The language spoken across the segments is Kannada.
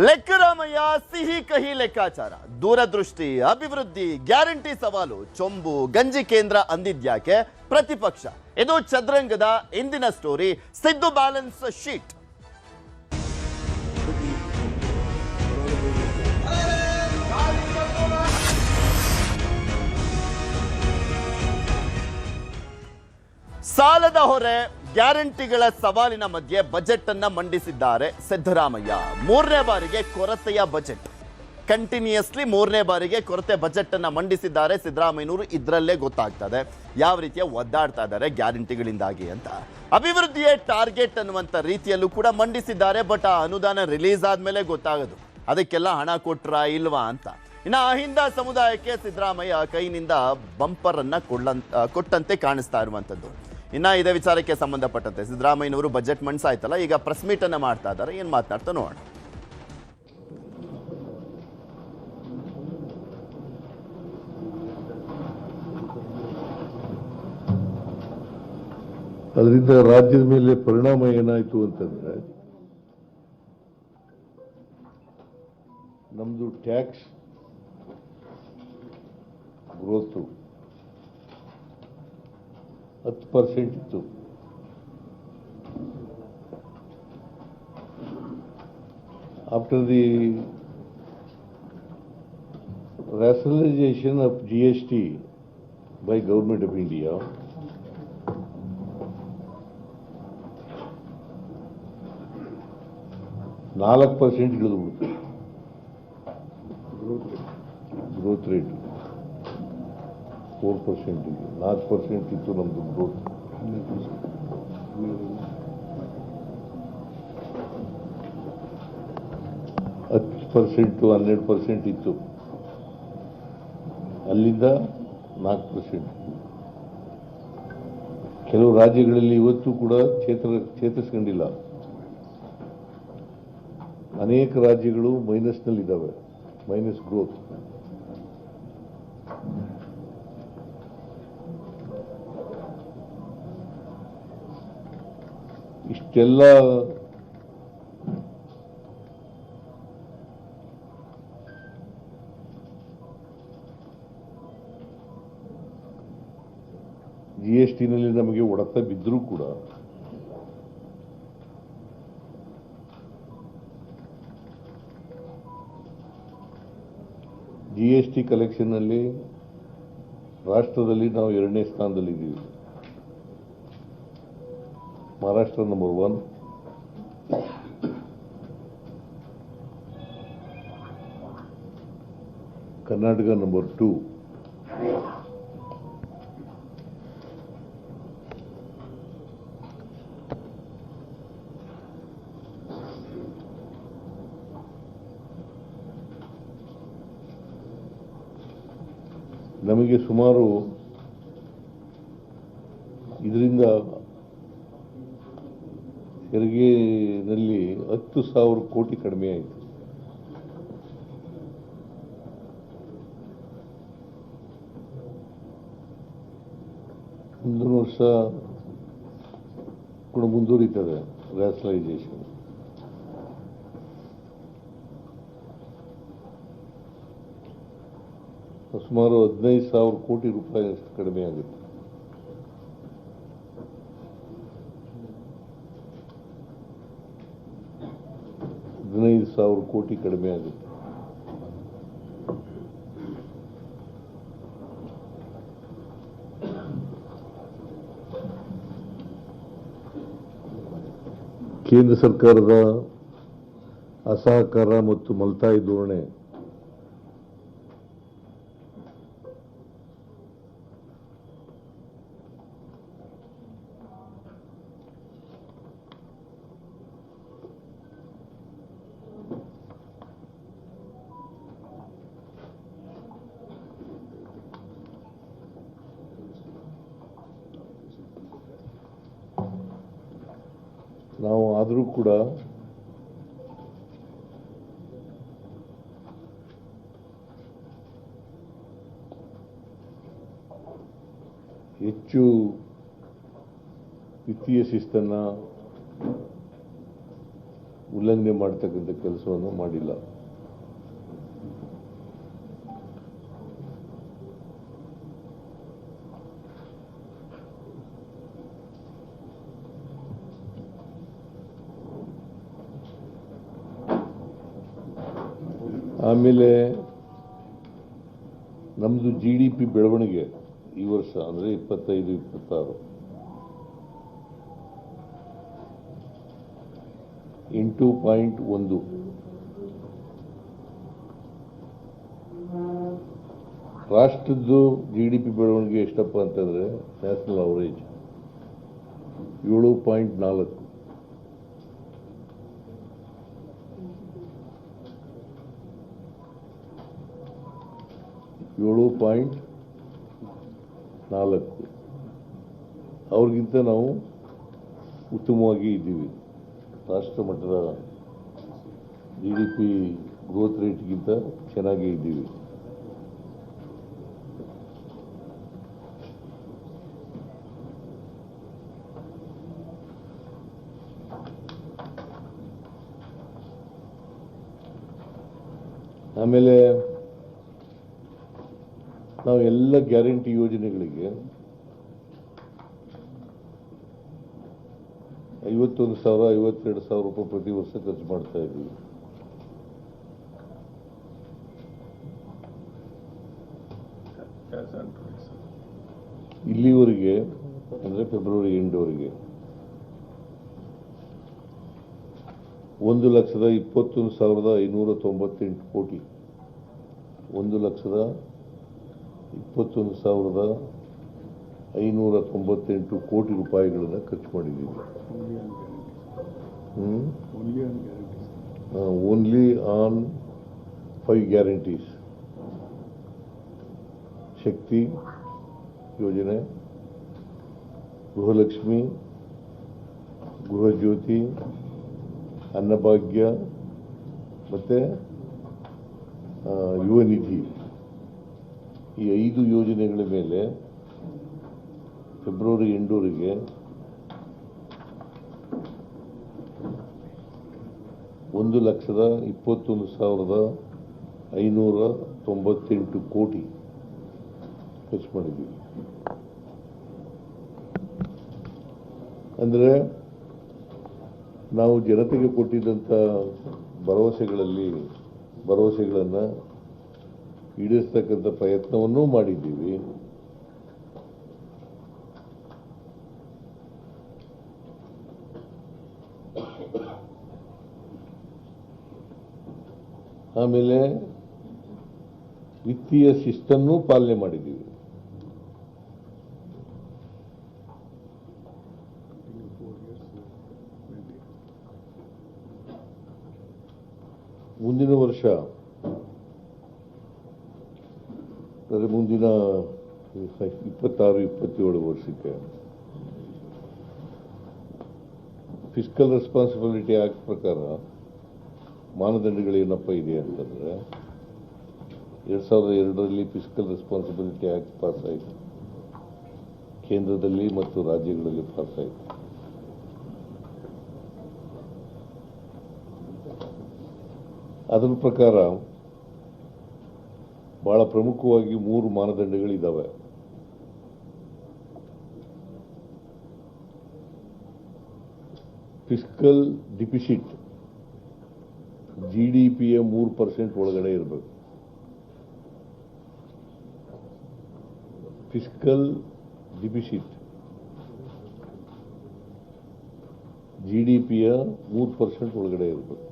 ಲೆಕ್ಕರಾಮಯ್ಯ ಸಿಹಿ ಕಹಿ ಲೆಕ್ಕಾಚಾರ, ದೂರದೃಷ್ಟಿ, ಅಭಿವೃದ್ಧಿ, ಗ್ಯಾರಂಟಿ ಸವಾಲು, ಚೊಂಬು ಗಂಜಿ ಕೇಂದ್ರ ಅಂದಿದ್ಯಾಕೆ ಪ್ರತಿಪಕ್ಷ? ಇದು ಚದುರಂಗದ ಇಂದಿನ ಸ್ಟೋರಿ. Siddu balance sheet. ಸಾಲದ ಹೊರೆ, ಗ್ಯಾರಂಟಿಗಳ ಸವಾಲಿನ ಮಧ್ಯೆ ಬಜೆಟ್ ಅನ್ನ ಮಂಡಿಸಿದ್ದಾರೆ ಸಿದ್ದರಾಮಯ್ಯ. ಮೂರನೇ ಬಾರಿಗೆ ಕೊರತೆಯ ಬಜೆಟ್, ಕಂಟಿನ್ಯೂಸ್ಲಿ ಮೂರನೇ ಬಾರಿಗೆ ಕೊರತೆ ಬಜೆಟ್ ಅನ್ನ ಮಂಡಿಸಿದ್ದಾರೆ ಸಿದ್ದರಾಮಯ್ಯನವರು. ಇದರಲ್ಲೇ ಗೊತ್ತಾಗ್ತದೆ ಯಾವ ರೀತಿಯ ಒದ್ದಾಡ್ತಾ ಇದ್ದಾರೆ ಗ್ಯಾರಂಟಿಗಳಿಂದಾಗಿ ಅಂತ. ಅಭಿವೃದ್ಧಿಯೇ ಟಾರ್ಗೆಟ್ ಅನ್ನುವಂಥ ರೀತಿಯಲ್ಲೂ ಕೂಡ ಮಂಡಿಸಿದ್ದಾರೆ. ಬಟ್ ಆ ಅನುದಾನ ರಿಲೀಸ್ ಆದ್ಮೇಲೆ ಗೊತ್ತಾಗೋದು ಅದಕ್ಕೆಲ್ಲ ಹಣ ಕೊಟ್ರಾ ಇಲ್ವಾ ಅಂತ. ಇನ್ನು ಅಹಿಂದ ಸಮುದಾಯಕ್ಕೆ ಸಿದ್ದರಾಮಯ್ಯ ಕೈನಿಂದ ಬಂಪರ್ ಅನ್ನ ಕೊಟ್ಟಂತೆ ಕಾಣಿಸ್ತಾ ಇರುವಂತದ್ದು. ಇನ್ನ ಇದೇ ವಿಚಾರಕ್ಕೆ ಸಂಬಂಧಪಟ್ಟಂತೆ ಸಿದ್ದರಾಮಯ್ಯನವರು ಬಜೆಟ್ ಮಂಡಿಸಾಯ್ತಲ್ಲ, ಈಗ ಪ್ರೆಸ್ ಮೀಟ್ ಅನ್ನ ಮಾಡ್ತಾ ಇದ್ದಾರೆ. ಏನ್ ಮಾತನಾಡ್ತಾ ನೋಡೋಣ. ಅದರಿಂದ ರಾಜ್ಯದ ಮೇಲೆ ಪರಿಣಾಮ ಏನಾಯ್ತು ಅಂತಂದ್ರೆ, ನಮ್ದು ಟ್ಯಾಕ್ಸ್ ಗ್ರೋತ್ 10% ಇತ್ತು. After the rationalization of GST by Government of India, $4 ಇಳಿದು ಬಿಡ್ತು ಗ್ರೋತ್ ರೇಟ್. 4% 4% ಇತ್ತು ನಮ್ದು ಗ್ರೋತ್. 10% 12% ಇತ್ತು. ಅಲ್ಲಿಂದ 4%. ಕೆಲವು ರಾಜ್ಯಗಳಲ್ಲಿ ಇವತ್ತು ಕೂಡ ಚೇತರಿಸ್ಕೊಂಡಿಲ್ಲ. ಅನೇಕ ರಾಜ್ಯಗಳು ಮೈನಸ್ನಲ್ಲಿದ್ದಾವೆ, ಮೈನಸ್ ಗ್ರೋತ್. ಇಷ್ಟೆಲ್ಲ GSTನಲ್ಲಿ ನಮಗೆ ಹೊಡೆತ ಬಿದ್ದರೂ ಕೂಡ GST ಕಲೆಕ್ಷನ್ನಲ್ಲಿ ರಾಷ್ಟ್ರದಲ್ಲಿ ನಾವು 2ನೇ ಸ್ಥಾನದಲ್ಲಿದ್ದೀವಿ. Maharashtra number 1, Karnataka number 2. ನಮಗೆ ಸುಮಾರು ಇದರಿಂದ ತೆರಿಗೆನಲ್ಲಿ 10,000 ಕೋಟಿ ಕಡಿಮೆ ಆಯಿತು. ಮುಂದಿನ ವರ್ಷ ಕೂಡ ಮುಂದುವರಿತದೆ ರ್ಯಾಷನಲೈಸೇಷನ್. ಸುಮಾರು 15,000 ಕೋಟಿ ರೂಪಾಯಿ ಕಡಿಮೆ ಆಗುತ್ತೆ. $15,000 ಕೋಟಿ ಕಡಿಮೆ ಆಗುತ್ತೆ. ಕೇಂದ್ರ ಸರ್ಕಾರದ ಅಸಹಕಾರ ಮತ್ತು ಮಲ್ತಾಯಿ ಧೋರಣೆ ನಾವು ಆದರೂ ಕೂಡ ಹೆಚ್ಚು ವಿತ್ತೀಯ ಶಿಸ್ತನ್ನು ಉಲ್ಲಂಘನೆ ಮಾಡ್ತಕ್ಕಂಥ ಕೆಲಸವನ್ನು ಮಾಡಿಲ್ಲ. ಆಮೇಲೆ ನಮ್ಮದು GDP ಬೆಳವಣಿಗೆ ಈ ವರ್ಷ ಅಂದರೆ 25-26 8.1. ರಾಷ್ಟ್ರದ್ದು GDP ಬೆಳವಣಿಗೆ ಎಷ್ಟಪ್ಪ ಅಂತಂದರೆ ನ್ಯಾಷನಲ್ ಅವರೇಜ್ 7.4. ಅವ್ರಿಗಿಂತ ನಾವು ಉತ್ತಮವಾಗಿ ಇದ್ದೀವಿ. ರಾಷ್ಟ್ರ ಮಟ್ಟದ GDP ಗ್ರೋತ್ ರೇಟ್ಗಿಂತ ಚೆನ್ನಾಗೇ ಇದ್ದೀವಿ. ಆಮೇಲೆ ನಾವು ಎಲ್ಲ ಗ್ಯಾರಂಟಿ ಯೋಜನೆಗಳಿಗೆ 51,000 52,000 ರೂಪಾಯಿ ಪ್ರತಿ ವರ್ಷ ಖರ್ಚು ಮಾಡ್ತಾ ಇದ್ದೀವಿ. ಇಲ್ಲಿವರೆಗೆ ಅಂದರೆ ಫೆಬ್ರವರಿ ಎಂಡ್ವರೆಗೆ 1,21,598 ಕೋಟಿ 1,21,598 ಕೋಟಿ ರೂಪಾಯಿಗಳನ್ನು ಖರ್ಚು ಮಾಡಿದ್ದೀವಿ. Only on 5 guarantees. ಶಕ್ತಿ ಯೋಜನೆ, ಗೃಹಲಕ್ಷ್ಮಿ, ಗೃಹಜ್ಯೋತಿ, ಅನ್ನಭಾಗ್ಯ ಮತ್ತು ಯುವ ನಿಧಿ, ಈ 5 ಯೋಜನೆಗಳ ಮೇಲೆ ಫೆಬ್ರವರಿ ಎಂಡ್ವರೆಗೆ 1,21,598 ಕೋಟಿ ಖರ್ಚು ಮಾಡಿದ್ದೀವಿ. ಅಂದರೆ ನಾವು ಜನತೆಗೆ ಕೊಟ್ಟಿದ್ದಂಥ ಭರವಸೆಗಳನ್ನು ಈಡೇರಿಸ್ತಕ್ಕಂಥ ಪ್ರಯತ್ನವನ್ನೂ ಮಾಡಿದ್ದೀವಿ. ಆಮೇಲೆ ವಿತ್ತೀಯ ಶಿಸ್ತನ್ನು ಪಾಲನೆ ಮಾಡಿದ್ದೀವಿ. ಮುಂದಿನ ವರ್ಷ ಅಂದರೆ ಮುಂದಿನ 26-27 ವರ್ಷಕ್ಕೆ ಫಿಸ್ಕಲ್ ರೆಸ್ಪಾನ್ಸಿಬಿಲಿಟಿ ಆಕ್ಟ್ ಪ್ರಕಾರ ಮಾನದಂಡಗಳೇನಪ್ಪ ಇದೆ ಅಂತಂದರೆ 2002ರಲ್ಲಿ ಫಿಸ್ಕಲ್ ರೆಸ್ಪಾನ್ಸಿಬಿಲಿಟಿ ಆಕ್ಟ್ ಪಾಸ್ ಆಯಿತು. ಕೇಂದ್ರದಲ್ಲಿ ಮತ್ತು ರಾಜ್ಯಗಳಲ್ಲಿ ಪಾಸ್ ಆಯಿತು. ಅದರ ಪ್ರಕಾರ ಬಹಳ ಪ್ರಮುಖವಾಗಿ 3 ಮಾನದಂಡಗಳಿದ್ದಾವೆ. ಫಿಸ್ಕಲ್ ಡಿಫಿಸಿಟ್ GDPಯ 3% ಒಳಗಡೆ ಇರಬೇಕು. ಫಿಸ್ಕಲ್ ಡಿಫಿಸಿಟ್ GDPಯ 3% ಒಳಗಡೆ ಇರಬೇಕು.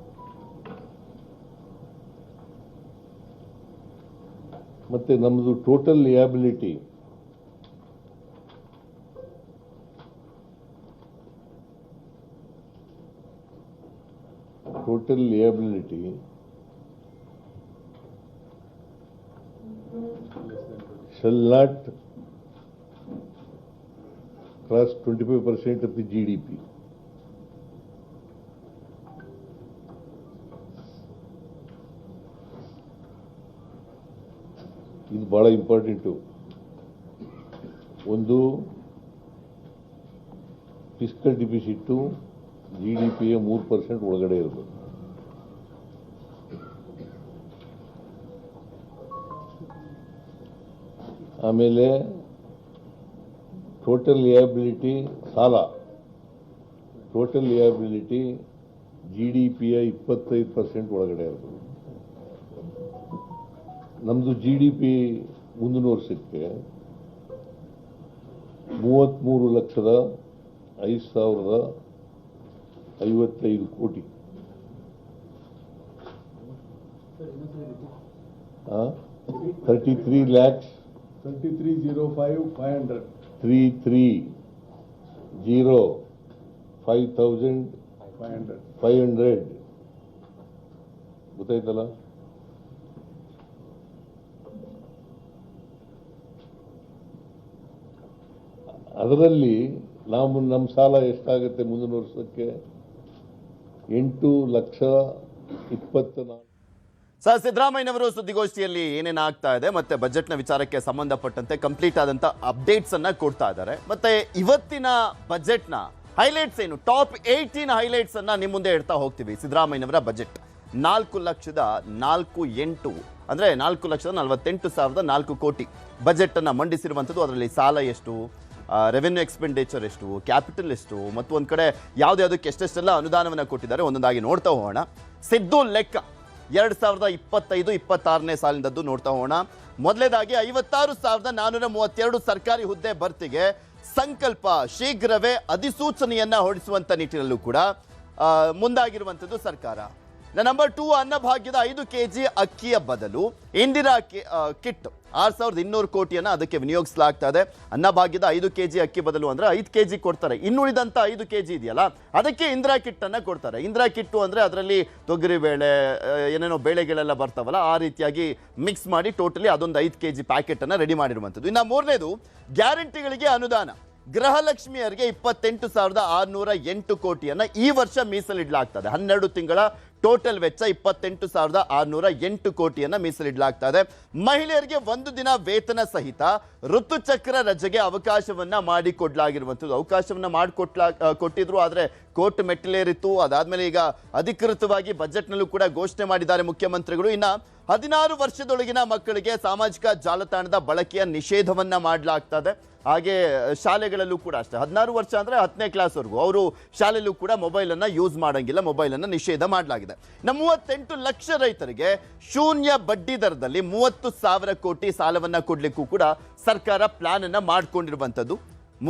ಮತ್ತೆ ನಮ್ಮದು total ಲಿಯಾಬಿಲಿಟಿ shall not cross 25% of the GDP. ಇದು ಬಹಳ ಇಂಪಾರ್ಟೆಂಟು. ಒಂದು ಫಿಸ್ಕಲ್ ಡಿಫಿಸಿಟ್ಟು GDPಯ 3% ಒಳಗಡೆ ಇರಬೇಕು. ಆಮೇಲೆ ಟೋಟಲ್ ಲಿಯಬಿಲಿಟಿ ಸಾಲ, ಟೋಟಲ್ ಲಿಯಬಿಲಿಟಿ GDPಯ 25% ಒಳಗಡೆ ಇರ್ತದೆ. ನಮ್ಮದು GDP ಮುಂದಿನ ವರ್ಷಕ್ಕೆ 33,05,055 ಕೋಟಿ. 33,05,500. 33,05,500 ಗೊತ್ತಾಯ್ತಲ್ಲ. ಅದರಲ್ಲಿ ನಮ್ಮ ಸಾಲ ಎಷ್ಟಾಗುತ್ತೆ ಮುಂದಿನ ವರ್ಷಕ್ಕೆ? 8,24,000. ಸರ್, ಸಿದ್ದರಾಮಯ್ಯನವರು ಸುದ್ದಿಗೋಷ್ಠಿಯಲ್ಲಿ ಏನೇನು ಆಗ್ತಾ ಇದೆ ಮತ್ತೆ ಬಜೆಟ್ನ ವಿಚಾರಕ್ಕೆ ಸಂಬಂಧಪಟ್ಟಂತೆ ಕಂಪ್ಲೀಟ್ ಆದಂತ ಅಪ್ಡೇಟ್ಸ್ ಅನ್ನ ಕೊಡ್ತಾ ಇದ್ದಾರೆ. ಮತ್ತೆ ಇವತ್ತಿನ ಬಜೆಟ್ನ ಹೈಲೈಟ್ಸ್ ಏನು, ಟಾಪ್ 18 ಹೈಲೈಟ್ಸ್ ಅನ್ನ ನಿಮ್ಮ ಮುಂದೆ ಇಡ್ತಾ ಹೋಗ್ತೀವಿ. ಸಿದ್ದರಾಮಯ್ಯನವರ ಬಜೆಟ್ 4,48,000 ಅಂದ್ರೆ 4,48,004 ಕೋಟಿ ಬಜೆಟ್ ಅನ್ನ ಮಂಡಿಸಿರುವಂಥದ್ದು. ಅದರಲ್ಲಿ ಸಾಲ ಎಷ್ಟು, ರೆವೆನ್ಯೂ ಎಕ್ಸ್ಪೆಂಡಿಚರ್ ಎಷ್ಟು, ಕ್ಯಾಪಿಟಲ್ ಎಷ್ಟು, ಮತ್ತು ಒಂದ್ ಕಡೆ ಯಾವ್ದಾವುದಕ್ಕೆ ಎಷ್ಟೆಷ್ಟೆಲ್ಲ ಅನುದಾನವನ್ನು ಕೊಟ್ಟಿದ್ದಾರೆ ಒಂದೊಂದಾಗಿ ನೋಡ್ತಾ ಹೋಗೋಣ. ಸಿದ್ದು ಲೆಕ್ಕ 2025-26ನೇ ಸಾಲಿನದ್ದು ನೋಡ್ತಾ ಹೋಗೋಣ. ಮೊದಲೇದಾಗಿ 56,432 ಸರ್ಕಾರಿ ಹುದ್ದೆ ಭರ್ತಿಗೆ ಸಂಕಲ್ಪ, ಶೀಘ್ರವೇ ಅಧಿಸೂಚನೆಯನ್ನ ಹೊರಡಿಸುವಂತ ನಿಟ್ಟಿನಲ್ಲೂ ಕೂಡ ಮುಂದಾಗಿರುವಂಥದ್ದು ಸರ್ಕಾರ. ನಂಬರ್ 2, ಅನ್ನಭಾಗ್ಯದ 5 kg ಅಕ್ಕಿಯ ಬದಲು ಇಂದಿರಾ ಕಿಟ್ 6,200 ಕೋಟಿಯನ್ನ ಅದಕ್ಕೆ ವಿನಿಯೋಗಿಸಲಾಗ್ತಾ ಇದೆ. ಅನ್ನಭಾಗ್ಯದ 5 kg ಅಕ್ಕಿ ಬದಲು ಅಂದ್ರೆ 5 kg ಕೊಡ್ತಾರೆ, ಇನ್ನುಳಿದಂತ 5 kg ಇದೆಯಲ್ಲ ಅದಕ್ಕೆ ಇಂದಿರಾ ಕಿಟ್ ಅನ್ನ ಕೊಡ್ತಾರೆ. ಇಂದಿರಾ ಕಿಟ್ಟು ಅಂದ್ರೆ ಅದರಲ್ಲಿ ತೊಗರಿ ಬೇಳೆ, ಏನೇನೋ ಬೇಳೆಗಳೆಲ್ಲ ಬರ್ತಾವಲ್ಲ, ಆ ರೀತಿಯಾಗಿ ಮಿಕ್ಸ್ ಮಾಡಿ ಟೋಟಲಿ ಅದೊಂದು 5 kg ಪ್ಯಾಕೆಟ್ ಅನ್ನ ರೆಡಿ ಮಾಡಿರುವಂಥದ್ದು. ಇನ್ನು ಮೂರನೇದು, ಗ್ಯಾರಂಟಿಗಳಿಗೆ ಅನುದಾನ. ಗೃಹಲಕ್ಷ್ಮಿಯರಿಗೆ 28,608 ಕೋಟಿಯನ್ನ ಈ ವರ್ಷ ಮೀಸಲಿಡಲಾಗ್ತದೆ. 12 ತಿಂಗಳ ಟೋಟಲ್ ವೆಚ್ಚ 28,608 ಕೋಟಿಯನ್ನ ಮೀಸಲಿಡಲಾಗ್ತಾ ಇದೆ. ಮಹಿಳೆಯರಿಗೆ 1 ದಿನ ವೇತನ ಸಹಿತ ಋತುಚಕ್ರ ರಜೆಗೆ ಅವಕಾಶವನ್ನ ಮಾಡಿಕೊಡ್ಲಾಗಿರುವಂಥದ್ದು. ಅವಕಾಶವನ್ನ ಕೊಟ್ಟಿದ್ರು, ಆದ್ರೆ ಕೋರ್ಟ್ ಮೆಟ್ಟಿಲೇರಿತ್ತು. ಅದಾದ್ಮೇಲೆ ಈಗ ಅಧಿಕೃತವಾಗಿ ಬಜೆಟ್ನಲ್ಲೂ ಕೂಡ ಘೋಷಣೆ ಮಾಡಿದ್ದಾರೆ ಮುಖ್ಯಮಂತ್ರಿಗಳು. ಇನ್ನ 16 ವರ್ಷದೊಳಗಿನ ಮಕ್ಕಳಿಗೆ ಸಾಮಾಜಿಕ ಜಾಲತಾಣದ ಬಳಕೆಯ ನಿಷೇಧವನ್ನ ಮಾಡಲಾಗ್ತದೆ. ಹಾಗೆ ಶಾಲೆಗಳಲ್ಲೂ ಕೂಡ ಅಷ್ಟೇ, 16 ವರ್ಷ ಅಂದ್ರೆ 10ನೇ ಕ್ಲಾಸ್ವರೆಗೂ ಅವರು ಶಾಲೆಯಲ್ಲೂ ಕೂಡ ಮೊಬೈಲ್ ಅನ್ನ ಯೂಸ್ ಮಾಡಂಗಿಲ್ಲ, ಮೊಬೈಲ್ ಅನ್ನ ನಿಷೇಧ ಮಾಡಲಾಗಿದೆ. 38 ಲಕ್ಷ ರೈತರಿಗೆ ಶೂನ್ಯ ಬಡ್ಡಿ ದರದಲ್ಲಿ 30,000 ಕೋಟಿ ಸಾಲವನ್ನ ಕೊಡ್ಲಿಕ್ಕೂ ಕೂಡ ಸರ್ಕಾರ ಪ್ಲಾನ್ ಅನ್ನ ಮಾಡ್ಕೊಂಡಿರುವಂತದ್ದು.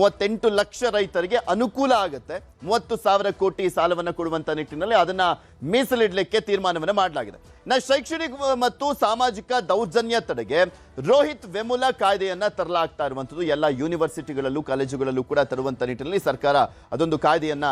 38 ಲಕ್ಷ ರೈತರಿಗೆ ಅನುಕೂಲ ಆಗುತ್ತೆ. 30,000 ಕೋಟಿ ಸಾಲವನ್ನು ಕೊಡುವಂತ ನಿಟ್ಟಿನಲ್ಲಿ ಅದನ್ನ ಮೀಸಲಿಡಲಿಕ್ಕೆ ತೀರ್ಮಾನವನ್ನು ಮಾಡಲಾಗಿದೆ. ಶೈಕ್ಷಣಿಕ ಮತ್ತು ಸಾಮಾಜಿಕ ದೌರ್ಜನ್ಯ ತಡೆಗೆ ರೋಹಿತ್ ವೆಮುಲಾ ಕಾಯ್ದೆಯನ್ನ ತರಲಾಗ್ತಾ ಇರುವಂತದ್ದು. ಎಲ್ಲ ಯೂನಿವರ್ಸಿಟಿಗಳಲ್ಲೂ ಕಾಲೇಜುಗಳಲ್ಲೂ ಕೂಡ ತರುವಂತ ನಿಟ್ಟಿನಲ್ಲಿ ಸರ್ಕಾರ ಅದೊಂದು ಕಾಯ್ದೆಯನ್ನ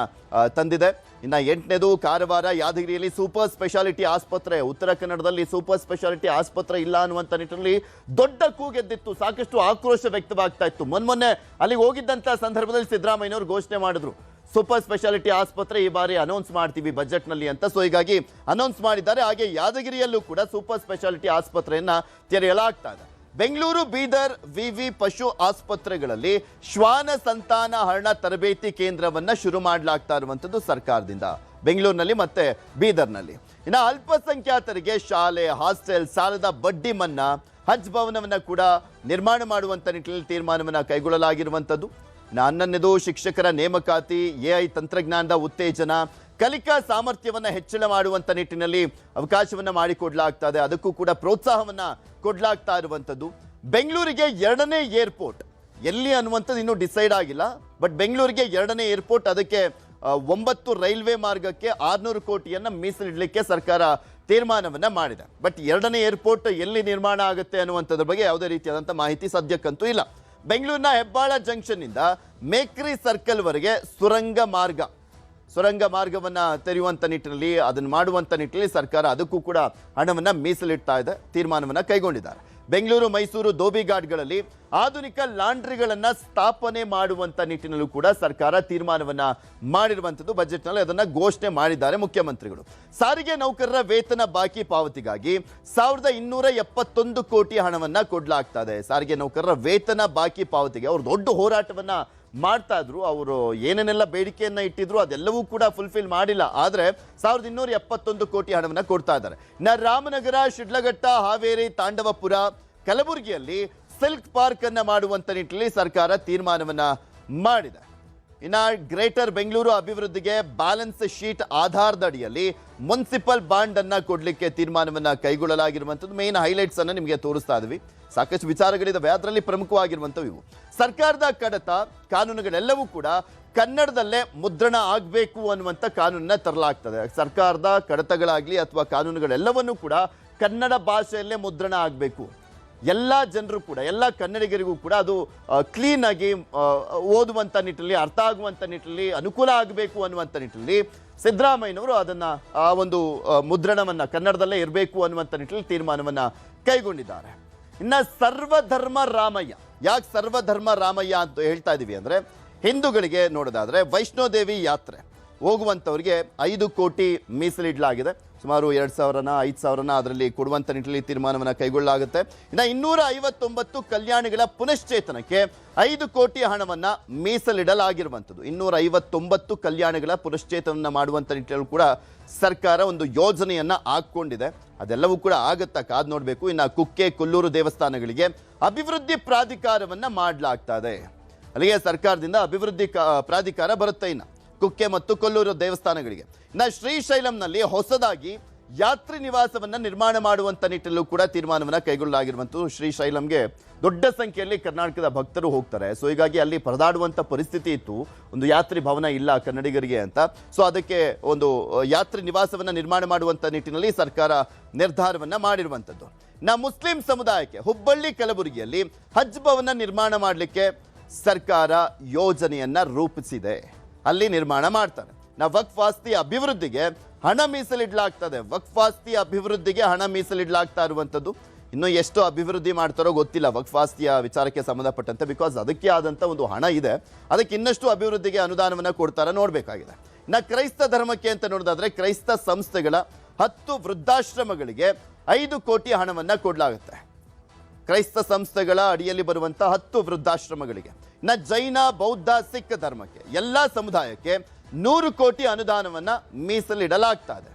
ತಂದಿದೆ. ಇನ್ನ 8ನೇದು, ಕಾರವಾರ ಯಾದಗಿರಿಯಲ್ಲಿ ಸೂಪರ್ ಸ್ಪೆಷಾಲಿಟಿ ಆಸ್ಪತ್ರೆ, ಉತ್ತರ ಕನ್ನಡದಲ್ಲಿ ಸೂಪರ್ ಸ್ಪೆಷಾಲಿಟಿ ಆಸ್ಪತ್ರೆ ಇಲ್ಲ ಅನ್ನುವಂತ ನಿಟ್ಟಿನಲ್ಲಿ ದೊಡ್ಡ ಕೂಗೆದ್ದಿತ್ತು, ಸಾಕಷ್ಟು ಆಕ್ರೋಶ ವ್ಯಕ್ತವಾಗ್ತಾ ಇತ್ತು. ಮೊನ್ನೆ ಅಲ್ಲಿಗೆ ಹೋಗಿದ್ದಂತ ಸಂದರ್ಭದಲ್ಲಿ ಸಿದ್ದರಾಮಯ್ಯನವರು ಘೋಷಣೆ ಮಾಡಿದ್ರು, ಸೂಪರ್ ಸ್ಪೆಷಾಲಿಟಿ ಆಸ್ಪತ್ರೆ ಈ ಬಾರಿ ಅನೌನ್ಸ್ ಮಾಡ್ತೀವಿ ಬಜೆಟ್ ನಲ್ಲಿ ಅಂತ. ಸೊ ಹೀಗಾಗಿ ಅನೌನ್ಸ್ ಮಾಡಿದ್ದಾರೆ. ಹಾಗೆ ಯಾದಗಿರಿಯಲ್ಲೂ ಕೂಡ ಸೂಪರ್ ಸ್ಪೆಷಾಲಿಟಿ ಆಸ್ಪತ್ರೆಯನ್ನ ತೆರೆಯಲಾಗ್ತಾ ಇದೆ. ಬೆಂಗಳೂರು, ಬೀದರ್ ವಿವಿ ಪಶು ಆಸ್ಪತ್ರೆಗಳಲ್ಲಿ ಶ್ವಾನ ಸಂತಾನ ಹರಣ ತರಬೇತಿ ಕೇಂದ್ರವನ್ನ ಶುರು ಮಾಡಲಾಗ್ತಾ ಇರುವಂತದ್ದು ಸರ್ಕಾರದಿಂದ, ಬೆಂಗಳೂರಿನಲ್ಲಿ ಮತ್ತೆ ಬೀದರ್ನಲ್ಲಿ. ಇನ್ನು ಅಲ್ಪಸಂಖ್ಯಾತರಿಗೆ ಶಾಲೆ, ಹಾಸ್ಟೆಲ್, ಸಾಲದ ಬಡ್ಡಿ ಮನ್ನಾ, ಹಜ್ ಭವನವನ್ನ ಕೂಡ ನಿರ್ಮಾಣ ಮಾಡುವಂತ ನಿಟ್ಟಿನಲ್ಲಿ ತೀರ್ಮಾನವನ್ನ ಕೈಗೊಳ್ಳಲಾಗಿರುವಂತದ್ದು. 11ನೇದು, ಶಿಕ್ಷಕರ ನೇಮಕಾತಿ, AI ತಂತ್ರಜ್ಞಾನದ ಉತ್ತೇಜನ, ಕಲಿಕಾ ಸಾಮರ್ಥ್ಯವನ್ನ ಹೆಚ್ಚಳ ಮಾಡುವಂತ ನಿಟ್ಟಿನಲ್ಲಿ ಅವಕಾಶವನ್ನ ಮಾಡಿಕೊಡ್ಲಾಗ್ತಾ ಇದೆ. ಅದಕ್ಕೂ ಕೂಡ ಪ್ರೋತ್ಸಾಹವನ್ನ ಕೊಡ್ಲಾಗ್ತಾ ಇರುವಂತದ್ದು. ಬೆಂಗಳೂರಿಗೆ 2ನೇ ಏರ್ಪೋರ್ಟ್ ಎಲ್ಲಿ ಅನ್ನುವಂಥದ್ದು ಇನ್ನೂ ಡಿಸೈಡ್ ಆಗಿಲ್ಲ. ಬಟ್ ಬೆಂಗಳೂರಿಗೆ 2ನೇ ಏರ್ಪೋರ್ಟ್, ಅದಕ್ಕೆ 9 ರೈಲ್ವೆ ಮಾರ್ಗಕ್ಕೆ 600 ಕೋಟಿಯನ್ನ ಮೀಸಲಿಡಲಿಕ್ಕೆ ಸರ್ಕಾರ ತೀರ್ಮಾನವನ್ನ ಮಾಡಿದೆ. ಬಟ್ 2ನೇ ಏರ್ಪೋರ್ಟ್ ಎಲ್ಲಿ ನಿರ್ಮಾಣ ಆಗುತ್ತೆ ಅನ್ನುವಂಥದ್ರ ಬಗ್ಗೆ ಯಾವುದೇ ರೀತಿಯಾದಂಥ ಮಾಹಿತಿ ಸದ್ಯಕ್ಕಂತೂ ಇಲ್ಲ. ಬೆಂಗಳೂರಿನ ಹೆಬ್ಬಾಳ ಜಂಕ್ಷನ್ ಇಂದ ಮೇಕ್ರಿ ಸರ್ಕಲ್ ವರೆಗೆ ಸುರಂಗ ಮಾರ್ಗವನ್ನ ತೆರೆಯುವಂತ ನಿಟ್ಟಿನಲ್ಲಿ, ಅದನ್ನು ಮಾಡುವಂತ ನಿಟ್ಟಿನಲ್ಲಿ ಸರ್ಕಾರ ಅದಕ್ಕೂ ಕೂಡ ಹಣವನ್ನ ಮೀಸಲಿಡ್ತಾ ಇದೆ, ತೀರ್ಮಾನವನ್ನ ಕೈಗೊಂಡಿದ್ದಾರೆ. ಬೆಂಗಳೂರು, ಮೈಸೂರು ಧೋಬಿಘಾಟ್ಗಳಲ್ಲಿ ಆಧುನಿಕ ಲಾಂಡ್ರಿಗಳನ್ನ ಸ್ಥಾಪನೆ ಮಾಡುವಂತ ನಿಟ್ಟಿನಲ್ಲೂ ಕೂಡ ಸರ್ಕಾರ ತೀರ್ಮಾನವನ್ನ ಮಾಡಿರುವಂತದ್ದು. ಬಜೆಟ್ನಲ್ಲಿ ಅದನ್ನ ಘೋಷಣೆ ಮಾಡಿದ್ದಾರೆ ಮುಖ್ಯಮಂತ್ರಿಗಳು. ಸಾರಿಗೆ ನೌಕರರ ವೇತನ ಬಾಕಿ ಪಾವತಿಗಾಗಿ 1,271 ಕೋಟಿ ಹಣವನ್ನ ಕೊಡ್ಲಾಗ್ತಾ ಇದೆ. ಸಾರಿಗೆ ನೌಕರರ ವೇತನ ಬಾಕಿ ಪಾವತಿಗೆ ಅವರು ದೊಡ್ಡ ಹೋರಾಟವನ್ನ ಮಾಡ್ತಾ ಇದ್ರು. ಅವರು ಏನೇನೆಲ್ಲ ಬೇಡಿಕೆಯನ್ನ ಇಟ್ಟಿದ್ರು ಅದೆಲ್ಲವೂ ಕೂಡ ಫುಲ್ಫಿಲ್ ಮಾಡಿಲ್ಲ. ಆದ್ರೆ 1,271 ಕೋಟಿ ಹಣವನ್ನ ಕೊಡ್ತಾ ಇದ್ದಾರೆ. ರಾಮನಗರ, ಶಿಡ್ಲಘಟ್ಟ, ಹಾವೇರಿ, ತಾಂಡವಪುರ, ಕಲಬುರಗಿಯಲ್ಲಿ ಸಿಲ್ಕ್ ಪಾರ್ಕ್ ಅನ್ನ ಮಾಡುವಂತ ನಿಟ್ಟಿನಲ್ಲಿ ಸರ್ಕಾರ ತೀರ್ಮಾನವನ್ನ ಮಾಡಿದೆ. ಇನ್ನ ಗ್ರೇಟರ್ ಬೆಂಗಳೂರು ಅಭಿವೃದ್ಧಿಗೆ ಬ್ಯಾಲೆನ್ಸ್ ಶೀಟ್ ಆಧಾರದ ಅಡಿಯಲ್ಲಿ ಮುನ್ಸಿಪಲ್ ಬಾಂಡ್ ಅನ್ನ ಕೊಡ್ಲಿಕ್ಕೆ ತೀರ್ಮಾನವನ್ನ ಕೈಗೊಳ್ಳಲಾಗಿರುವಂತದ್ದು. ಮೇನ್ ಹೈಲೈಟ್ಸ್ ಅನ್ನ ನಿಮಗೆ ತೋರಿಸ್ತಾ ಇದ್ವಿ. ಸಾಕಷ್ಟು ವಿಚಾರಗಳಿದಾವೆ, ಅದರಲ್ಲಿ ಪ್ರಮುಖವಾಗಿರುವಂತವು ಇವು. ಸರ್ಕಾರದ ಕಡತ ಕಾನೂನುಗಳೆಲ್ಲವೂ ಕೂಡ ಕನ್ನಡದಲ್ಲೇ ಮುದ್ರಣ ಆಗಬೇಕು ಅನ್ನುವಂಥ ಕಾನೂನನ್ನ ತರಲಾಗ್ತದೆ. ಸರ್ಕಾರದ ಕಡತಗಳಾಗ್ಲಿ ಅಥವಾ ಕಾನೂನುಗಳೆಲ್ಲವನ್ನೂ ಕೂಡ ಕನ್ನಡ ಭಾಷೆಯಲ್ಲೇ ಮುದ್ರಣ ಆಗಬೇಕು. ಎಲ್ಲ ಜನರು ಕೂಡ, ಎಲ್ಲ ಕನ್ನಡಿಗರಿಗೂ ಕೂಡ ಅದು ಕ್ಲೀನ್ ಆಗಿ ಓದುವಂಥ ನಿಟ್ಟಿನಲ್ಲಿ, ಅರ್ಥ ಆಗುವಂಥ ನಿಟ್ಟಿನಲ್ಲಿ, ಅನುಕೂಲ ಆಗಬೇಕು ಅನ್ನುವಂಥ ನಿಟ್ಟಿನಲ್ಲಿ ಸಿದ್ದರಾಮಯ್ಯನವರು ಅದನ್ನ ಆ ಒಂದು ಮುದ್ರಣವನ್ನ ಕನ್ನಡದಲ್ಲೇ ಇರಬೇಕು ಅನ್ನುವಂಥ ನಿಟ್ಟಿನಲ್ಲಿ ತೀರ್ಮಾನವನ್ನ ಕೈಗೊಂಡಿದ್ದಾರೆ. ಇನ್ನ ಸರ್ವಧರ್ಮ ರಾಮಯ್ಯ, ಯಾಕೆ ಸರ್ವಧರ್ಮ ರಾಮಯ್ಯ ಅಂತ ಹೇಳ್ತಾ ಇದೀವಿ ಅಂದ್ರೆ, ಹಿಂದೂಗಳಿಗೆ ನೋಡೋದಾದ್ರೆ ವೈಷ್ಣೋದೇವಿ ಯಾತ್ರೆ ಹೋಗುವಂಥವ್ರಿಗೆ 5 ಕೋಟಿ ಮೀಸಲಿಡಲಾಗಿದೆ. ಸುಮಾರು 2,000ನ 5,000ನ ಅದರಲ್ಲಿ ಕೊಡುವಂಥ ನಿಟ್ಟಿನಲ್ಲಿ ತೀರ್ಮಾನವನ್ನು ಕೈಗೊಳ್ಳಲಾಗುತ್ತೆ. ಇನ್ನು 259 ಕಲ್ಯಾಣಿಗಳ ಪುನಶ್ಚೇತನಕ್ಕೆ 5 ಕೋಟಿ ಹಣವನ್ನು ಮೀಸಲಿಡಲಾಗಿರುವಂಥದ್ದು. 259 ಕಲ್ಯಾಣಿಗಳ ಪುನಶ್ಚೇತನ ಮಾಡುವಂಥ ನಿಟ್ಟಿನಲ್ಲಿ ಕೂಡ ಸರ್ಕಾರ ಒಂದು ಯೋಜನೆಯನ್ನ ಹಾಕ್ಕೊಂಡಿದೆ. ಅದೆಲ್ಲವೂ ಕೂಡ ಆಗತ್ತಾ ಕಾದು ನೋಡಬೇಕು. ಇನ್ನು ಕುಕ್ಕೆ ಕೊಲ್ಲೂರು ದೇವಸ್ಥಾನಗಳಿಗೆ ಅಭಿವೃದ್ಧಿ ಪ್ರಾಧಿಕಾರವನ್ನ ಮಾಡಲಾಗ್ತಾ ಇದೆ. ಅಲ್ಲಿಗೆ ಸರ್ಕಾರದಿಂದ ಅಭಿವೃದ್ಧಿ ಪ್ರಾಧಿಕಾರ ಬರುತ್ತೆ. ಇನ್ನು ಕುಕ್ಕೆ ಮತ್ತು ಕೊಲ್ಲೂರು ದೇವಸ್ಥಾನಗಳಿಗೆ. ಇನ್ನು ಶ್ರೀಶೈಲಂನಲ್ಲಿ ಹೊಸದಾಗಿ ಯಾತ್ರಿ ನಿವಾಸವನ್ನ ನಿರ್ಮಾಣ ಮಾಡುವಂತ ನಿಟ್ಟಿನಲ್ಲೂ ಕೂಡ ತೀರ್ಮಾನವನ್ನ ಕೈಗೊಳ್ಳಲಾಗಿರುವಂಥದ್ದು. ಶ್ರೀಶೈಲಂಗೆ ದೊಡ್ಡ ಸಂಖ್ಯೆಯಲ್ಲಿ ಕರ್ನಾಟಕದ ಭಕ್ತರು ಹೋಗ್ತಾರೆ. ಸೊ ಹೀಗಾಗಿ ಅಲ್ಲಿ ಪರದಾಡುವಂತ ಪರಿಸ್ಥಿತಿ ಇತ್ತು. ಒಂದು ಯಾತ್ರಿ ಭವನ ಇಲ್ಲ ಕನ್ನಡಿಗರಿಗೆ ಅಂತ. ಸೊ ಅದಕ್ಕೆ ಒಂದು ಯಾತ್ರಿ ನಿವಾಸವನ್ನ ನಿರ್ಮಾಣ ಮಾಡುವಂತ ನಿಟ್ಟಿನಲ್ಲಿ ಸರ್ಕಾರ ನಿರ್ಧಾರವನ್ನ ಮಾಡಿರುವಂಥದ್ದು. ಮುಸ್ಲಿಂ ಸಮುದಾಯಕ್ಕೆ ಹುಬ್ಬಳ್ಳಿ ಕಲಬುರಗಿಯಲ್ಲಿ ಹಜ್ ಭವನ ನಿರ್ಮಾಣ ಮಾಡಲಿಕ್ಕೆ ಸರ್ಕಾರ ಯೋಜನೆಯನ್ನ ರೂಪಿಸಿದೆ. ಅಲ್ಲಿ ನಿರ್ಮಾಣ ಮಾಡ್ತಾರೆ. ವಕ್ಫ್ ಆಸ್ತಿ ಅಭಿವೃದ್ಧಿಗೆ ಹಣ ಮೀಸಲಿಡ್ಲಾಗ್ತದೆ. ವಕ್ಫ್ ಆಸ್ತಿ ಅಭಿವೃದ್ಧಿಗೆ ಹಣ ಮೀಸಲಿಡ್ಲಾಗ್ತಾ ಇರುವಂಥದ್ದು. ಇನ್ನು ಎಷ್ಟು ಅಭಿವೃದ್ಧಿ ಮಾಡ್ತಾರೋ ಗೊತ್ತಿಲ್ಲ ವಕ್ಫ್ ಆಸ್ತಿಯ ವಿಚಾರಕ್ಕೆ ಸಂಬಂಧಪಟ್ಟಂತೆ. ಬಿಕಾಸ್ ಅದಕ್ಕೆ ಆದಂಥ ಒಂದು ಹಣ ಇದೆ, ಅದಕ್ಕೆ ಇನ್ನಷ್ಟು ಅಭಿವೃದ್ಧಿಗೆ ಅನುದಾನವನ್ನು ಕೊಡ್ತಾರೆ, ನೋಡಬೇಕಾಗಿದೆ. ಇನ್ನು ಕ್ರೈಸ್ತ ಧರ್ಮಕ್ಕೆ ಅಂತ ನೋಡೋದಾದ್ರೆ ಕ್ರೈಸ್ತ ಸಂಸ್ಥೆಗಳ 10 ವೃದ್ಧಾಶ್ರಮಗಳಿಗೆ 5 ಕೋಟಿ ಹಣವನ್ನು ಕೊಡಲಾಗುತ್ತೆ. ಕ್ರೈಸ್ತ ಸಂಸ್ಥೆಗಳ ಅಡಿಯಲ್ಲಿ ಬರುವಂಥ 10 ವೃದ್ಧಾಶ್ರಮಗಳಿಗೆ. ಇನ್ನು ಜೈನ, ಬೌದ್ಧ, ಸಿಖ್ ಧರ್ಮಕ್ಕೆ ಎಲ್ಲ ಸಮುದಾಯಕ್ಕೆ 100 ಕೋಟಿ ಅನುದಾನವನ್ನ ಮೀಸಲಿಡಲಾಗ್ತಾ ಇದೆ.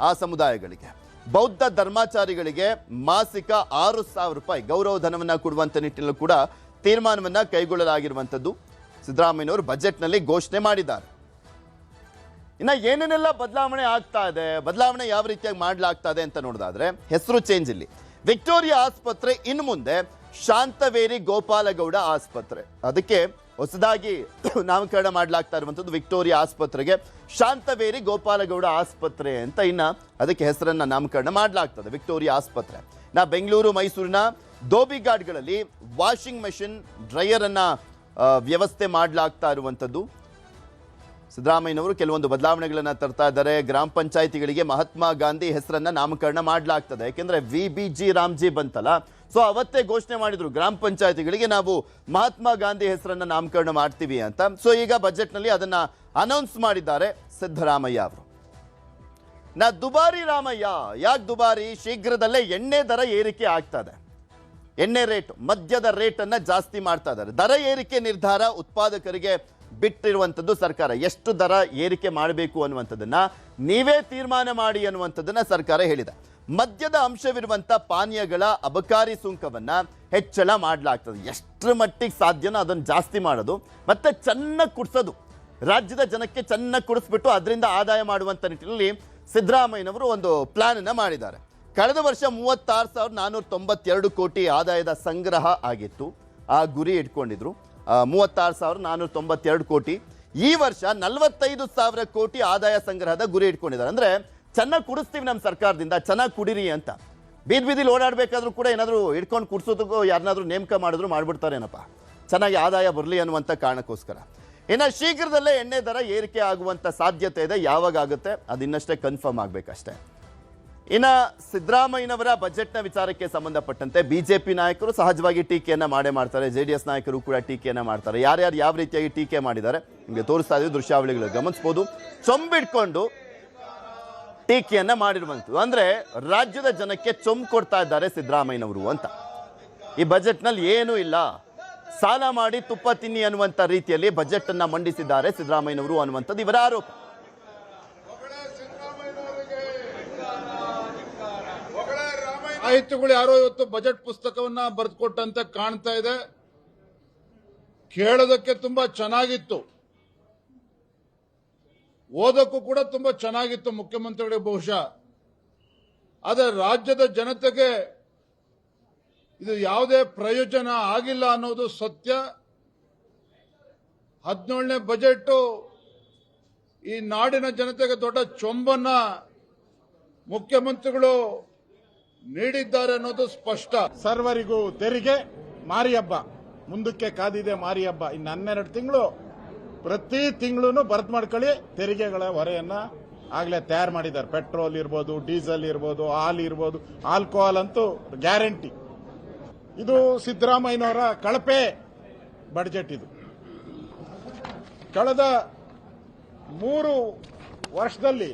ಆ ಸಮುದಾಯಗಳಿಗೆ ಬೌದ್ಧ ಧರ್ಮಾಚಾರಿಗಳಿಗೆ ಮಾಸಿಕ 6,000 ರೂಪಾಯಿ ಗೌರವ ಧನವನ್ನ ಕೊಡುವಂತ ನಿಟ್ಟಿನಲ್ಲೂ ಕೂಡ ತೀರ್ಮಾನವನ್ನ ಕೈಗೊಳ್ಳಲಾಗಿರುವಂಥದ್ದು ಸಿದ್ದರಾಮಯ್ಯನವರು ಬಜೆಟ್ನಲ್ಲಿ ಘೋಷಣೆ ಮಾಡಿದ್ದಾರೆ. ಇನ್ನ ಏನೇನೆಲ್ಲ ಬದಲಾವಣೆ ಆಗ್ತಾ ಇದೆ, ಬದಲಾವಣೆ ಯಾವ ರೀತಿಯಾಗಿ ಮಾಡಲಾಗ್ತಾ ಇದೆ ಅಂತ ನೋಡೋದಾದ್ರೆ ಹೆಸರು ಚೇಂಜ್. ಇಲ್ಲಿ ವಿಕ್ಟೋರಿಯಾ ಆಸ್ಪತ್ರೆ ಇನ್ನು ಮುಂದೆ ಶಾಂತವೇರಿ ಗೋಪಾಲಗೌಡ ಆಸ್ಪತ್ರೆ. ಅದಕ್ಕೆ ಹೊಸದಾಗಿ ನಾಮಕರಣ ಮಾಡಲಾಗ್ತಾ ಇರುವಂಥದ್ದು ವಿಕ್ಟೋರಿಯಾ ಆಸ್ಪತ್ರೆಗೆ ಶಾಂತವೇರಿ ಗೋಪಾಲಗೌಡ ಆಸ್ಪತ್ರೆ ಅಂತ ಇನ್ನ ಅದಕ್ಕೆ ಹೆಸರನ್ನ ನಾಮಕರಣ ಮಾಡಲಾಗ್ತದೆ, ವಿಕ್ಟೋರಿಯಾ ಆಸ್ಪತ್ರೆ. ಬೆಂಗಳೂರು ಮೈಸೂರಿನ ಧೋಬಿಘಾಟ್ಗಳಲ್ಲಿ ವಾಷಿಂಗ್ ಮೆಷಿನ್, ಡ್ರೈಯರ್ ಅನ್ನ ವ್ಯವಸ್ಥೆ ಮಾಡಲಾಗ್ತಾ ಇರುವಂಥದ್ದು. ಸಿದ್ದರಾಮಯ್ಯನವರು ಕೆಲವೊಂದು ಬದಲಾವಣೆಗಳನ್ನ ತರ್ತಾ ಇದ್ದಾರೆ. ಗ್ರಾಮ ಪಂಚಾಯಿತಿಗಳಿಗೆ ಮಹಾತ್ಮ ಗಾಂಧಿ ಹೆಸರನ್ನ ನಾಮಕರಣ ಮಾಡಲಾಗ್ತದೆ. ಯಾಕೆಂದ್ರೆ VBG ರಾಮ್ಜಿ ಬಂತಲ್ಲ, ಸೊ ಅವತ್ತೇ ಘೋಷಣೆ ಮಾಡಿದ್ರು ಗ್ರಾಮ ಪಂಚಾಯಿತಿಗಳಿಗೆ ನಾವು ಮಹಾತ್ಮ ಗಾಂಧಿ ಹೆಸರನ್ನ ನಾಮಕರಣ ಮಾಡ್ತೀವಿ ಅಂತ. ಸೊ ಈಗ ಬಜೆಟ್ನಲ್ಲಿ ಅದನ್ನ ಅನೌನ್ಸ್ ಮಾಡಿದ್ದಾರೆ ಸಿದ್ದರಾಮಯ್ಯ ಅವರು. ದುಬಾರಿ ರಾಮಯ್ಯ, ಯಾಕೆ ದುಬಾರಿ? ಶೀಘ್ರದಲ್ಲೇ ಎಣ್ಣೆ ದರ ಏರಿಕೆ ಆಗ್ತದೆ. ಎಣ್ಣೆ ರೇಟ್, ಮದ್ಯದ ರೇಟ್ ಅನ್ನ ಜಾಸ್ತಿ ಮಾಡ್ತಾ ಇದ್ದಾರೆ. ದರ ಏರಿಕೆ ನಿರ್ಧಾರ ಉತ್ಪಾದಕರಿಗೆ ಬಿಟ್ಟಿರುವಂಥದ್ದು ಸರ್ಕಾರ. ಎಷ್ಟು ದರ ಏರಿಕೆ ಮಾಡಬೇಕು ಅನ್ನುವಂಥದ್ದನ್ನ ನೀವೇ ತೀರ್ಮಾನ ಮಾಡಿ ಅನ್ನುವಂಥದ್ದನ್ನ ಸರ್ಕಾರ ಹೇಳಿದೆ. ಮದ್ಯದ ಅಂಶವಿರುವಂಥ ಪಾನೀಯಗಳ ಅಬಕಾರಿ ಸುಂಕವನ್ನ ಹೆಚ್ಚಳ ಮಾಡಲಾಗ್ತದೆ. ಎಷ್ಟರ ಮಟ್ಟಿಗೆ ಸಾಧ್ಯನೋ ಅದನ್ನು ಜಾಸ್ತಿ ಮಾಡೋದು, ಮತ್ತೆ ಚೆನ್ನಾಗಿ ಕುಡಿಸೋದು, ರಾಜ್ಯದ ಜನಕ್ಕೆ ಚೆನ್ನಾಗಿ ಕುಡಿಸ್ಬಿಟ್ಟು ಅದರಿಂದ ಆದಾಯ ಮಾಡುವಂಥ ನಿಟ್ಟಿನಲ್ಲಿ ಸಿದ್ದರಾಮಯ್ಯನವರು ಒಂದು ಪ್ಲಾನ್ ಅನ್ನ ಮಾಡಿದ್ದಾರೆ. ಕಳೆದ ವರ್ಷ 36,492 ಕೋಟಿ ಆದಾಯದ ಸಂಗ್ರಹ ಆಗಿತ್ತು. ಆ ಗುರಿ ಇಟ್ಕೊಂಡಿದ್ರು 36,492 ಕೋಟಿ. ಈ ವರ್ಷ 45,000 ಕೋಟಿ ಆದಾಯ ಸಂಗ್ರಹದ ಗುರಿ ಇಟ್ಕೊಂಡಿದ್ದಾರೆ. ಅಂದ್ರೆ ಚೆನ್ನಾಗಿ ಕುಡಿಸ್ತೀವಿ ನಮ್ಮ ಸರ್ಕಾರದಿಂದ, ಚೆನ್ನಾಗಿ ಕುಡೀರಿ ಅಂತ. ಬೀದಿಲಿ ಓಡಾಡಬೇಕಾದ್ರೂ ಕೂಡ ಏನಾದರೂ ಇಟ್ಕೊಂಡು ಕುಡಿಸೋದಕ್ಕೂ ಯಾರನ್ನಾದ್ರೂ ನೇಮಕ ಮಾಡಿದ್ರು ಮಾಡ್ಬಿಡ್ತಾರೇನಪ್ಪ, ಚೆನ್ನಾಗಿ ಆದಾಯ ಬರಲಿ ಅನ್ನುವಂಥ ಕಾರಣಕ್ಕೋಸ್ಕರ. ಇನ್ನು ಶೀಘ್ರದಲ್ಲೇ ಎಣ್ಣೆ ದರ ಏರಿಕೆ ಆಗುವಂಥ ಸಾಧ್ಯತೆ ಇದೆ. ಯಾವಾಗ ಆಗುತ್ತೆ ಅದು ಇನ್ನಷ್ಟೇ ಕನ್ಫರ್ಮ್ ಆಗಬೇಕಷ್ಟೇ. ಇನ್ನು ಸಿದ್ದರಾಮಯ್ಯನವರ ಬಜೆಟ್ನ ವಿಚಾರಕ್ಕೆ ಸಂಬಂಧಪಟ್ಟಂತೆ ಬಿಜೆಪಿ ನಾಯಕರು ಸಹಜವಾಗಿ ಟೀಕೆಯನ್ನ ಮಾಡ್ತಾರೆ. JDS ನಾಯಕರು ಕೂಡ ಟೀಕೆಯನ್ನ ಮಾಡ್ತಾರೆ. ಯಾರ್ಯಾರು ಯಾವ ರೀತಿಯಾಗಿ ಟೀಕೆ ಮಾಡಿದ್ದಾರೆ ನಿಮಗೆ ತೋರಿಸ್ತಾ ಇದ್ದೀವಿ, ದೃಶ್ಯಾವಳಿಗಳು ಗಮನಿಸಬಹುದು. ಚೊಂಬಿಡ್ಕೊಂಡು ಟೀಕೆಯನ್ನ ಮಾಡಿರುವಂಥದ್ದು. ಅಂದ್ರೆ ರಾಜ್ಯದ ಜನಕ್ಕೆ ಚೊಂಬು ಕೊಡ್ತಾ ಇದ್ದಾರೆ ಸಿದ್ದರಾಮಯ್ಯನವರು ಅಂತ. ಈ ಬಜೆಟ್ನಲ್ಲಿ ಏನೂ ಇಲ್ಲ, ಸಾಲ ಮಾಡಿ ತುಪ್ಪ ತಿನ್ನಿ ಅನ್ನುವಂಥ ರೀತಿಯಲ್ಲಿ ಬಜೆಟ್ ಅನ್ನ ಮಂಡಿಸಿದ್ದಾರೆ ಸಿದ್ದರಾಮಯ್ಯನವರು ಅನ್ನುವಂಥದ್ದು ಇವರ ಆರೋಪ. ಸಾಹಿತಿಗಳು ಯಾರೋ ಇವತ್ತು ಬಜೆಟ್ ಪುಸ್ತಕವನ್ನ ಬರೆದುಕೊಟ್ಟಂತೆ ಕಾಣ್ತಾ ಇದೆ. ಕೇಳೋದಕ್ಕೆ ತುಂಬಾ ಚೆನ್ನಾಗಿತ್ತು, ಓದಕ್ಕೂ ಕೂಡ ತುಂಬಾ ಚೆನ್ನಾಗಿತ್ತು ಮುಖ್ಯಮಂತ್ರಿಗಳಿಗೆ ಬಹುಶಃ. ಆದರೆ ರಾಜ್ಯದ ಜನತೆಗೆ ಇದು ಯಾವುದೇ ಪ್ರಯೋಜನ ಆಗಿಲ್ಲ ಅನ್ನೋದು ಸತ್ಯ. 17ನೇ ಬಜೆಟ್ ಈ ನಾಡಿನ ಜನತೆಗೆ ದೊಡ್ಡ ಚೊಂಬನ್ನ ಮುಖ್ಯಮಂತ್ರಿಗಳು ನೀಡಿದ್ದಾರೆ ಅನ್ನೋದು ಸ್ಪಷ್ಟ. ಸರ್ವರಿಗೂ ತೆರಿಗೆ ಮಾರಿ ಹಬ್ಬ ಮುಂದಕ್ಕೆ ಕಾದಿದೆ. ಮಾರಿ ಹಬ್ಬ ಇನ್ನು 12 ತಿಂಗಳು, ಪ್ರತಿ ತಿಂಗಳು ಬರ್ತ್ ಮಾಡ್ಕೊಳ್ಳಿ. ತೆರಿಗೆಗಳ ಹೊರೆಯನ್ನ ಆಗ್ಲೇ ತಯಾರು ಮಾಡಿದ್ದಾರೆ. ಪೆಟ್ರೋಲ್ ಇರ್ಬೋದು, ಡೀಸೆಲ್ ಇರ್ಬೋದು, ಹಾಲ್ ಇರ್ಬೋದು, ಆಲ್ಕೋಹಾಲ್ ಅಂತೂ ಗ್ಯಾರಂಟಿ. ಇದು ಸಿದ್ದರಾಮಯ್ಯನವರ ಕಳಪೆ ಬಡ್ಜೆಟ್. ಇದು ಕಳೆದ 3 ವರ್ಷದಲ್ಲಿ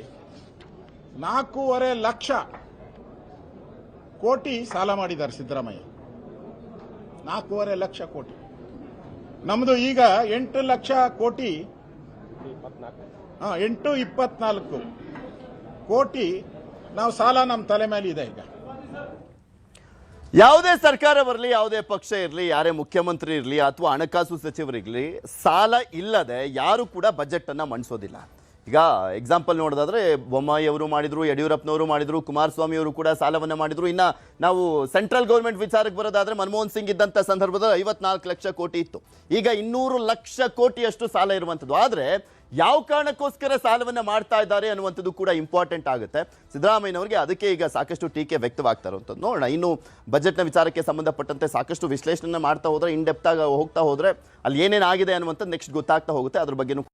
4.5 ಲಕ್ಷ ಕೋಟಿ ಸಾಲ ಮಾಡಿದ್ದಾರೆ ಸಿದ್ದರಾಮಯ್ಯ. 4.5 ಲಕ್ಷ ಕೋಟಿ. ನಮ್ದು ಈಗ 8 ಲಕ್ಷ ಕೋಟಿ, 8.24 ಕೋಟಿ ನಾವು ಸಾಲ ನಮ್ಮ ತಲೆ ಮೇಲೆ ಇದೆ ಈಗ. ಯಾವುದೇ ಸರ್ಕಾರ ಬರಲಿ, ಯಾವುದೇ ಪಕ್ಷ ಇರಲಿ, ಯಾರೇ ಮುಖ್ಯಮಂತ್ರಿ ಇರಲಿ ಅಥವಾ ಹಣಕಾಸು ಸಚಿವರಿರಲಿ, ಸಾಲ ಇಲ್ಲದೆ ಯಾರು ಕೂಡ ಬಜೆಟ್ ಅನ್ನ ಮಂಡಿಸೋದಿಲ್ಲ. ಈಗ ಎಕ್ಸಾಂಪಲ್ ನೋಡೋದಾದ್ರೆ ಬೊಮ್ಮಾಯಿ ಅವರು ಮಾಡಿದ್ರು, ಯಡಿಯೂರಪ್ಪನವರು ಮಾಡಿದ್ರು, ಕುಮಾರಸ್ವಾಮಿ ಅವರು ಕೂಡ ಸಾಲವನ್ನ ಮಾಡಿದ್ರು. ಇನ್ನ ನಾವು ಸೆಂಟ್ರಲ್ ಗೌರ್ಮೆಂಟ್ ವಿಚಾರಕ್ಕೆ ಬರೋದಾದ್ರೆ ಮನಮೋಹನ್ ಸಿಂಗ್ ಇದ್ದಂತ ಸಂದರ್ಭದಲ್ಲಿ 54 ಲಕ್ಷ ಕೋಟಿ ಇತ್ತು. ಈಗ 200 ಲಕ್ಷ ಕೋಟಿಯಷ್ಟು ಸಾಲ ಇರುವಂತದ್ದು. ಆದ್ರೆ ಯಾವ ಕಾರಣಕ್ಕೋಸ್ಕರ ಸಾಲವನ್ನ ಮಾಡ್ತಾ ಇದ್ದಾರೆ ಅನ್ನುವಂಥದ್ದು ಕೂಡ ಇಂಪಾರ್ಟೆಂಟ್ ಆಗುತ್ತೆ ಸಿದ್ದರಾಮಯ್ಯನವರಿಗೆ. ಅದಕ್ಕೆ ಈಗ ಸಾಕಷ್ಟು ಟೀಕೆ ವ್ಯಕ್ತವಾಗ್ತಾ ಇರುವಂಥದ್ದು. ನೋಡೋಣ, ಇನ್ನು ಬಜೆಟ್ನ ವಿಚಾರಕ್ಕೆ ಸಂಬಂಧಪಟ್ಟಂತೆ ಸಾಕಷ್ಟು ವಿಶ್ಲೇಷಣೆ ಮಾಡ್ತಾ ಹೋದ್ರೆ, ಇನ್ ಡೆಪ್ತ್ ಆಗಿ ಹೋಗ್ತಾ ಹೋದ್ರೆ ಅಲ್ಲಿ ಏನೇನಾಗಿದೆ ಅನ್ನುವಂಥದ್ದು ನೆಕ್ಸ್ಟ್ ಗೊತ್ತಾಗ್ತಾ ಹೋಗುತ್ತೆ. ಅದ್ರ ಬಗ್ಗೆನೂ